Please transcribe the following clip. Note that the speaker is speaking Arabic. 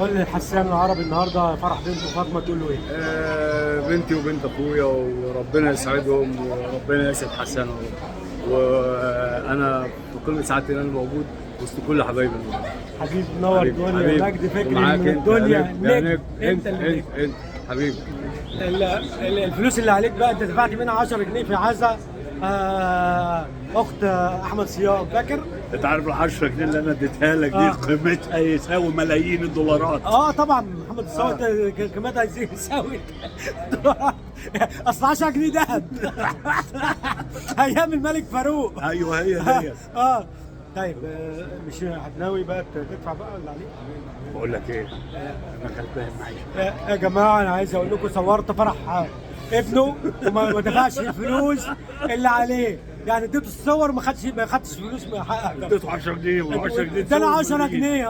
قول لي حسان العربي النهارده فرح بنته فاطمه تقول له ايه؟ بنتي وبنت اخويا وربنا يسعدهم وربنا يسعد حسن وانا بكل سعادتي ان انا موجود وسط كل حبايبي. حبيبي منور الدنيا، مجدي فكري معاك من انت الدنيا نجم. انت اللي انت حبيبي. الفلوس اللي عليك بقى انت دفعت منها 10 جنيه في عزا اخت احمد صيام، فاكر؟ انت عارف ال 10 جنيه اللي انا اديتها لك دي قيمتها يساوي ملايين الدولارات. طبعا محمد الصاوي قيمتها يساوي اصل 10 جنيه دهب ايام الملك فاروق. ايوه هي دي. طيب مش ناوي بقى تدفع بقى اللي عليك؟ بقول لك ايه، انا غلبان معيش. يا جماعه انا عايز اقول لكم صورت فرح ابنه وما دفعش الفلوس اللي عليه، يعني اديته الصور ما خدش فلوس من حقك. اديته 10 جنيه و10 جنيه اداني 10 جنيه.